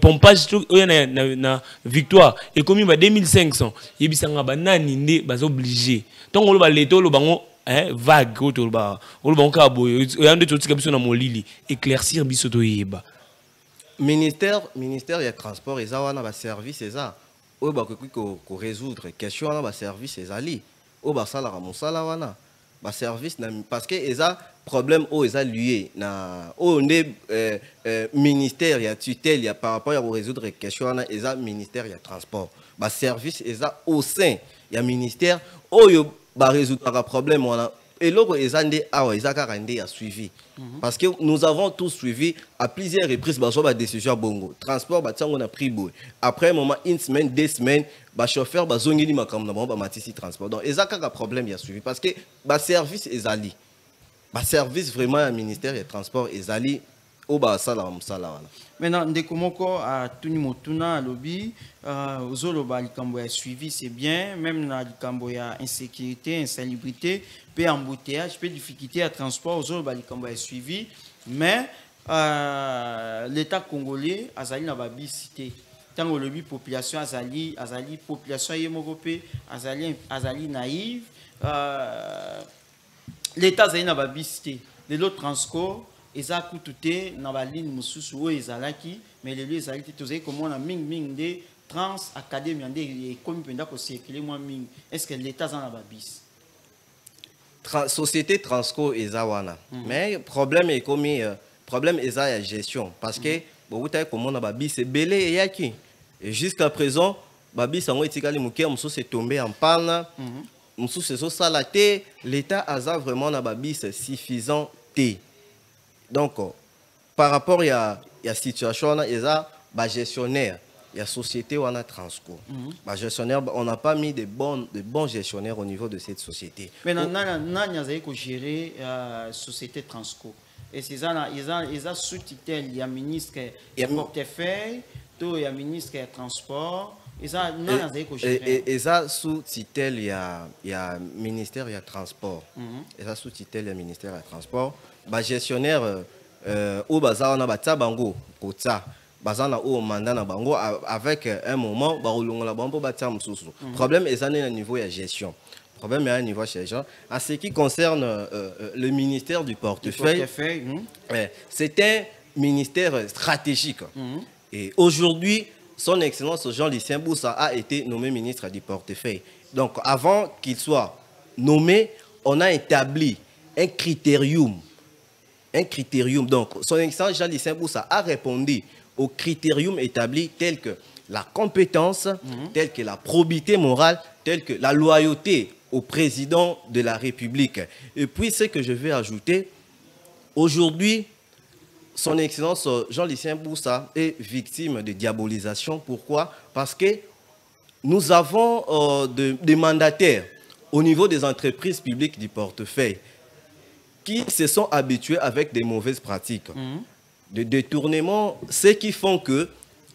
pompage na victoire et comme il 2500 yebisanga banani nde bazo obligé donc on va leto lo bango vague autour ba on bango ka boyo yande totika biso na molili éclaircir biso to yeba ministère ya transport eza wana ba service eza o ba ko résoudre question wana ba service ezali o ba sala ka mosala wana ba service na parce que eza problème où ils ont lié na au ministère ya tutelle ya par rapport à résoudre question na ils ont ministère ya transport ba service ils ont au sein ya ministère où yo ba résoudre problème wana et là ils ont des ils ont carrément a suivi parce que nous avons tous suivi à plusieurs reprises ba décision bongo transport ba tsango na prix boy après un moment une semaine 2 semaines ba chauffeur ba zongeli makambo na ba matisi transport donc ils ont carrément problème ya suivi parce que ba service ils ali ba service vraiment un ministère des transports et zali au ba sala musala. Maintenant ndeko moko a tuni motuna lobby ozolo ba likambo ya suivi c'est bien même na likambo ya insécurité insalubrité pe embouteillage pe difficulté à transport ozolo ba likambo ya suivi mais l'état congolais azali na ba bisité tango lobby population azali population yemoko pe azali naïve l'état azali na ba bisité lelo transco eza kututé na ba ligne mususu o ezalaki mais lelo ezali tozali komona ming de trans académie ande comme penda ko circuler moi ming est-ce que l'état azali na ba bis société transco eza wana mais problème est comme problème eza ya gestion parce que bon vous komona ba bis belé yaki et jusqu'à présent ba bis ngo etikali muke mususu est tombé en panne l'État a vraiment na babis suffisant. Donc, par rapport à la situation, il y a des gestionnaires, il y a la société où on a Transco. Gestionnaire, on n'a pas mis de bons gestionnaires au niveau de cette société. Mais on a géré la société Transco. Et c'est ça, il y a sous-tutelle, il y a ministre du portefeuille, il y a ministre du transport. Et ça sous tutelle il y a ministère il y a transport et ça sous tutelle il y a ministère il y a transport ba gestionnaire au bazar na batsa bango kota bazana au mandat na bango avec un moment ba rolongola bango batsa mususu problème est à niveau de gestion problème est à niveau de gestion en ce qui concerne le ministère du portefeuille c'est un ministère stratégique et aujourd'hui son Excellence Jean-Lucien Boussa a été nommé ministre du portefeuille. Donc, avant qu'il soit nommé, on a établi un critérium. Donc, son Excellence Jean-Lucien Boussa a répondu aux critériums établis tels que la compétence, tels que la probité morale, tels que la loyauté au président de la République. Et puis, ce que je vais ajouter, aujourd'hui, son Excellence Jean-Lucien Boussa est victime de diabolisation. Pourquoi? Parce que nous avons des mandataires au niveau des entreprises publiques du portefeuille qui se sont habitués avec des mauvaises pratiques, de détournement, ce qui font que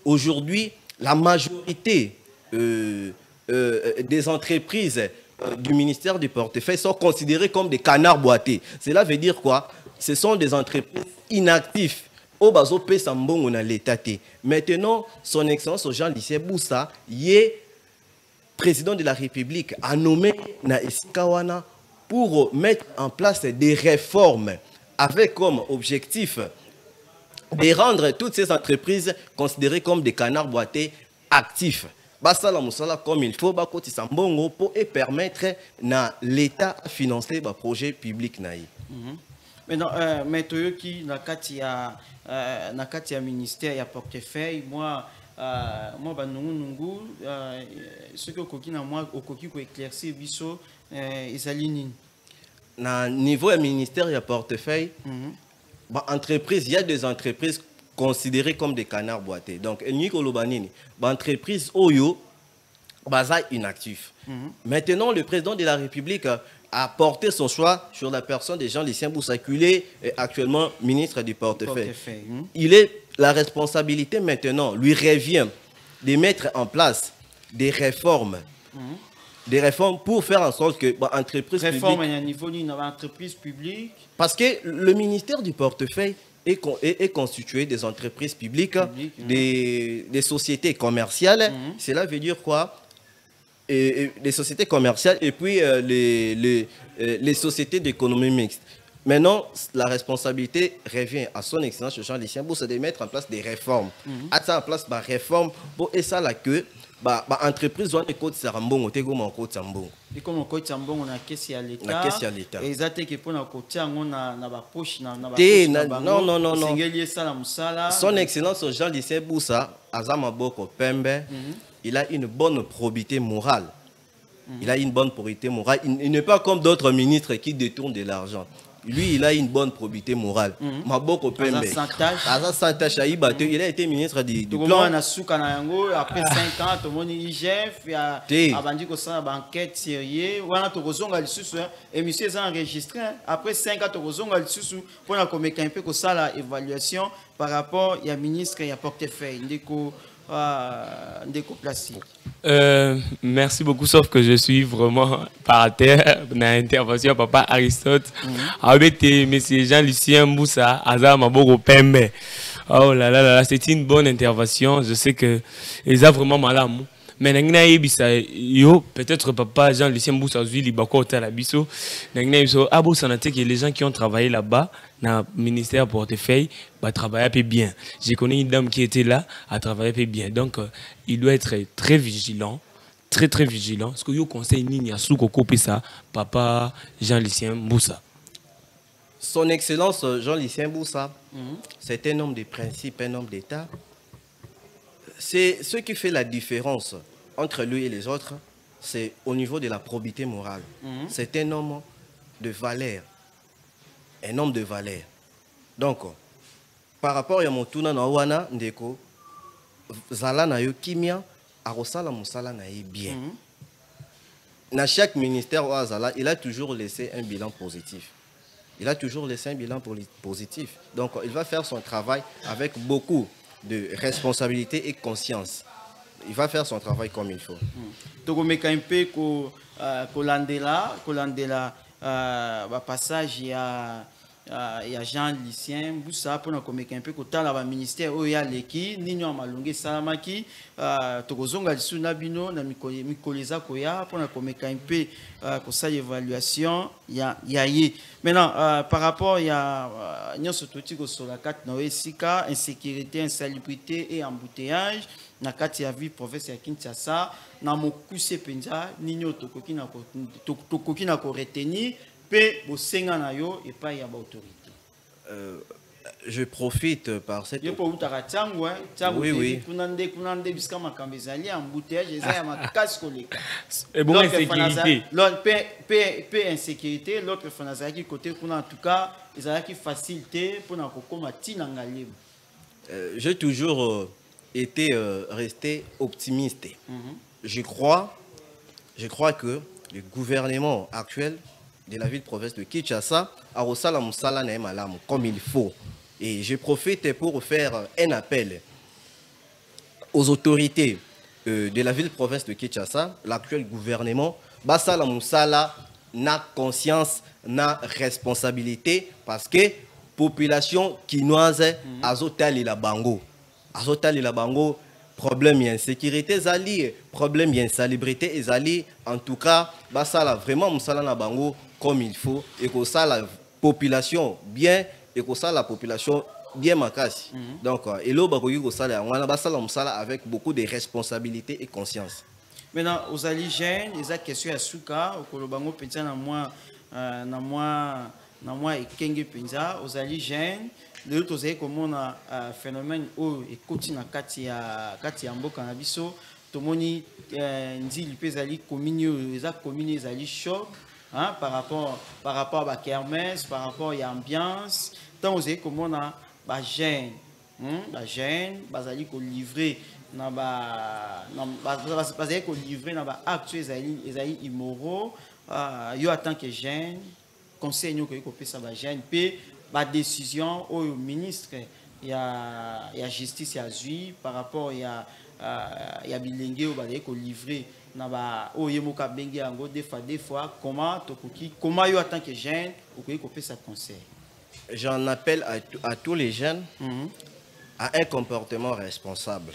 aujourd'hui la majorité des entreprises du ministère du portefeuille sont considérées comme des canards boités. Cela veut dire quoi? Ce sont des entreprises inactives. Au bazo pe sambongo na l'état. Maintenant, son Excellence Jean-Lucien Boussa y est président de la République, a nommé na Esikawana pour mettre en place des réformes avec comme objectif de rendre toutes ces entreprises considérées comme des canards boités actifs. Basala musala comme il faut, bakoti sambongo pour permettre na l'État à financer les projets publics naï. Maintenant, mais qui na katia ministère ya portefeuille, moi banungu ce que koki na moi okoki ko éclaircir biso ezalini na niveau du ministère ya portefeuille. Entreprise, il y a des entreprises considérées comme des canards boités. Donc, entreprise Oyo, baza inactif. Maintenant, le président de la République a porté son choix sur la personne de Jean-Lucien Boussa, qui est actuellement ministre du portefeuille. La responsabilité maintenant lui revient de mettre en place des réformes. Des réformes pour faire en sorte que l'entreprise publique... Parce que le ministère du portefeuille est constitué des entreprises publiques, des sociétés commerciales. Cela veut dire quoi? Les sociétés commerciales et puis les sociétés d'économie mixte. Maintenant, la responsabilité revient à son Excellence Jean-Lucien Boussa de mettre en place des réformes. À ça en place des réformes pour et ça là que entreprise doit être côté Sambongo, te go mon côté Sambongo. Et comme on côté Sambongo na caisse à l'État. Na caisse à l'État. Et ça te que pour na côté na ba poche na ba non. Singeli sala musala. Son Excellence Jean-Lucien Boussa Azama Boko Pembe, il a une bonne probité morale. Il a une bonne probité morale. Il n'est pas comme d'autres ministres qui détournent de l'argent. Lui, il a une bonne probité morale. Maboko Pembe. Il a été ministre du plan. Après 5 ans, tout le monde est chef. Il a bandit que ça banquette sérieux. On a tout besoin de sous et monsieur est enregistré. Après 5 ans, tout besoin de sous pour la commettre un peu que ça la évaluation par rapport il y a ministre il y a portefeuille déco plastique. Merci beaucoup, sauf que je suis vraiment par terre dans l'intervention papa Aristote avec monsieur Jean-Lucien Boussa Azar Maboko Pembe. Oh là là, c'est une bonne intervention. Je sais que ils ont vraiment mal à moi. Mais peut-être papa Jean-Lucien Boussa Libako Talabiso, les gens qui ont travaillé là-bas dans le ministère portefeuille travaillaient bien. J'ai connu une dame qui était là, à travailler bien. Donc il doit être très vigilant, très vigilant. Parce que yo conseil ni à sous ça, papa Jean-Lucien Boussa. Son Excellence Jean-Lucien Boussa, c'est un homme de principe, un homme d'État. C'est ce qui fait la différence entre lui et les autres, c'est au niveau de la probité morale. C'est un homme de valeur. Un homme de valeur. Donc, par rapport à mon tourna na wana ndeko, zala na yo kimia, arosala musala na ye bien. Dans chaque ministère ou azala, il a toujours laissé un bilan positif. Il a toujours laissé un bilan positif. Donc, il va faire son travail avec beaucoup de responsabilité et conscience. Il va faire son travail comme il faut. Tokomeka un peu kolandela passage ya Jean-Lucien Boussa pour komeka un peu kotala ba ministère oya leki ninyo malunge salamaki tokozonga lisu na bino na mikoleza koya pour komeka un peu kosa évaluation ya ye. Maintenant par rapport ya nyonso toti ko sola kat na esika insécurité, insalubrité et embouteillage na kati ya vie province ya Kinshasa na mokuse penza ninyo tokoki na ko retenir pe bosenga na yo et pas ya ba autorité. Je profite par cette... Oui, oui. Et bon, insécurité. L'autre insécurité, l'autre côté, en tout cas, ils ont qui facilité pour nous. J'ai toujours été resté optimiste. Je crois que le gouvernement actuel de la ville-province de Kinshasa a reçu la moussala comme il faut. Et je profite pour faire un appel aux autorités de la ville-province de Kinshasa, l'actuel gouvernement, basa la moussala n'a conscience, n'a responsabilité parce que population quinoise azotali la bango. Azotali la bango, problème d'insécurité zali, problème d'insalubrité zali. En tout cas, basa la vraiment moussala na bango comme il faut et que ça la population bien et que ça la population bien makasi. Donc et là bakoyi ko sala on a basa la moussala avec beaucoup de responsabilité et conscience. Maintenant aux alliés jeunes, les questions à suka au kolobango penza na moi et kenge penza aux alliés jeunes le autre c'est comme on a phénomène où et continue kati ya mboka na biso tomoni nzili pezali commune les communes zali choc. Hein, par rapport à la kermesse, par rapport à l'ambiance, tant vous savez comment on a la gêne, basali ko livrer na ba basali ko livrer na ba actes ezali immoraux, yo attend que gêne, conseil nous ko pesa ba gêne, puis ba décision au ministre il y a justice ya zui par rapport il y a bilenge au basali ko livrer naba oyemoka bengi yango des fois comment yo en tant que jeune ou que ça conseil. J'en appelle à tous les jeunes à un comportement responsable.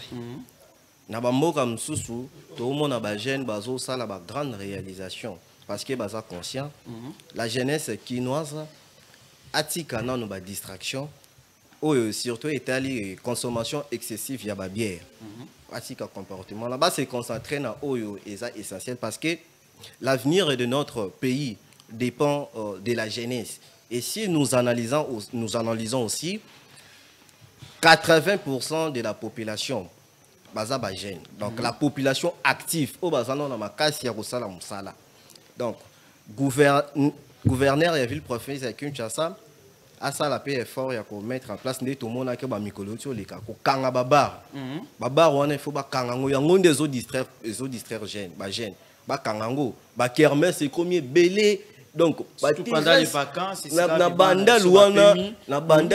Naba mboka msusu tout le monde a ba jeune bazo sala ba grande réalisation parce que baza conscient la jeunesse quinoise atika na ba distraction ou surtout étali consommation excessive ya ba bière. Atika comportement là-bas c'est concentré dans oyo et ça essentiel parce que l'avenir de notre pays dépend de la jeunesse et si nous analysons aussi 80% de la population baza ba jeune donc la population active au bazano na makasi ya kosala musala donc gouverneur de la ville-province de Kinshasa à ça la paix effort ya ko mettre en place ndé tout monde ke ba mikolo tio leka ko kanga babar babar wana il faut ba kangango yango des autres distraire jeune ba jeune ba kangango ba kermesse c'est combien belé donc pendant les vacances na banda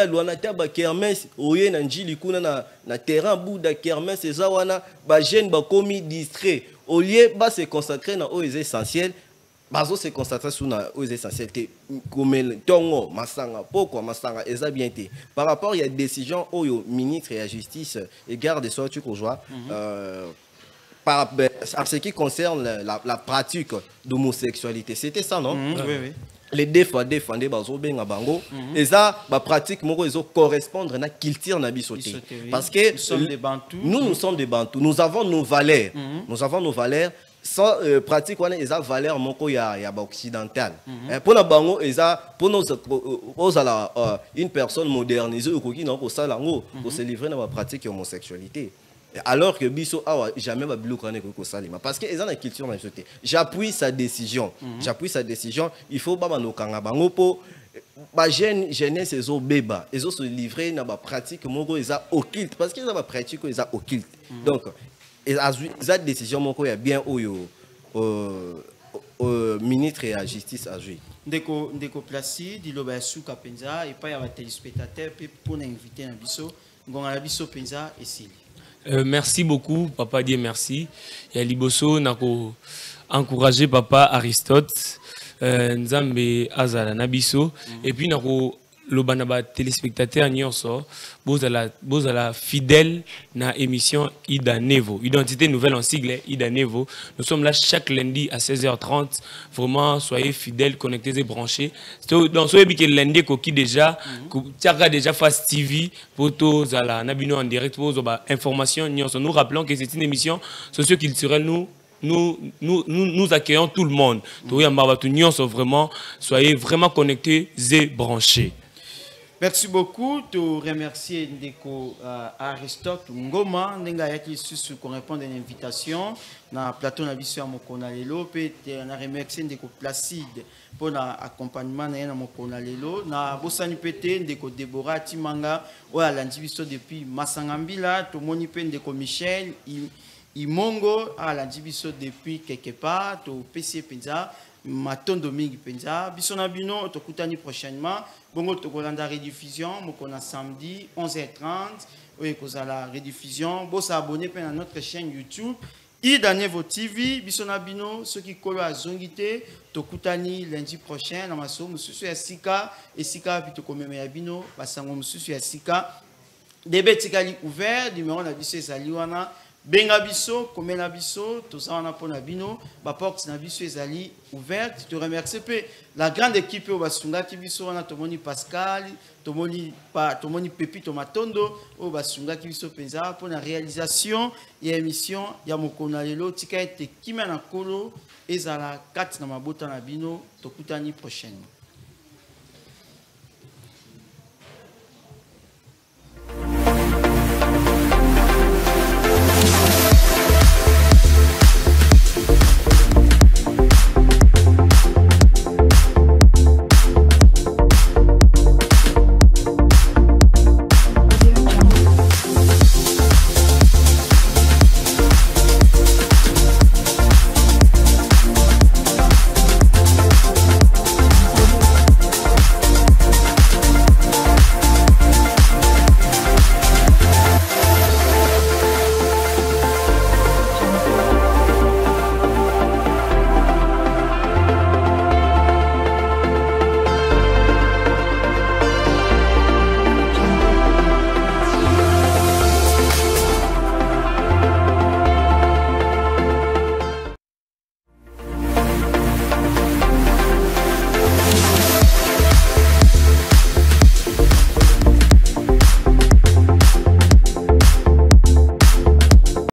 luana ta ba kermesse oye na njili kuna na terrain bout da kermesse eza wana ba jeune ba komi distrait au lieu ba se consacrer na aux essentiels. Bazo se concentrer sur aux essentialités comme tongo masanga pourquoi masanga eza bien té par rapport il y a décision au ministre et la justice et garde soit tu joie par en ce qui concerne la pratique d'homosexualité c'était ça non oui. Les défendent bazo benga bango et ça ba pratique moko ezo correspondre na culture na bisoté parce que nous sommes des bantous nous sommes des bantous nous avons nos valeurs sans pratique on a valeur moko ya occidental pour na bango pour nous une personne modernisée okoki na ko sala ngo ko se livrer na pratique homosexualité alors que biso awa jamais ba biloko na ko salima parce que eza na culture na société j'appuie sa décision il faut ba banokanga bango po ba jeunesse ezo beba ezo se livrer na ba pratique moko eza occulte parce que eza ba pratique eza occulte donc et cette décision moko ya bien oyo ministre et la justice a joué. Ndeko Placide diloba suka penza et pas ya ba téléspectateurs pour inviter na biso ngonga na biso penza esili. Merci beaucoup papa Dieu merci. Ya liboso nako encourager papa Aristote nzambe azala na biso et puis nako lobanaba téléspectateurs nyonso bozala fidèle na émission Ida Nevo identité nouvelle en sigle Ida Nevo nous sommes là chaque lundi à 16h30 vraiment soyez fidèles connectés et branchés dans ce que lundi koki déjà tiaka déjà face TV poto zala nabino en direct pour information nyonso nous rappelons que c'est une émission socio-culturelle nous accueillons tout le monde vraiment soyez vraiment connectés et branchés. Merci beaucoup. Tu remercier Ndeko Aristote Ngoma, Nenga Yaki Susu, qu'on répond à l'invitation. Dans le plateau, na biso ya mokona lelo. Pe na remercier Ndeko Placide pour l'accompagnement na mokona lelo. Na bosani pete Ndeko Deborah Timanga, oya landi biso depuis Masangambila. Tomoni pe Ndeko Michel Imongo, a landi biso depuis quelque part. To PC Penza. Matondo mingi penza biso na bino tokutani prochainement bongo tokolanda rediffusion mokona samedi 11h30 oye kozala rediffusion bosa abonner pe na notre chaîne YouTube Ida Nevo TV biso na bino soki kolo azongite tokutani lundi prochain na maso mususu ya sika esika bito komeme ya bino basango mususu ya sika debe tikali ouvert numéro na biso ezali wana benga biso, komena biso, tout ça on a pour Nabino, ma porte na biso ezali ouverte. Je te remercie peu la grande équipe au Basunga qui biso on a Tomoni Pascal, Tomoni Pepi Tomatondo au Basunga qui biso penza pour la réalisation et émission ya mokona lelo tika ete kimena kolo ezala 4 na mabota na bino tokutani prochainement.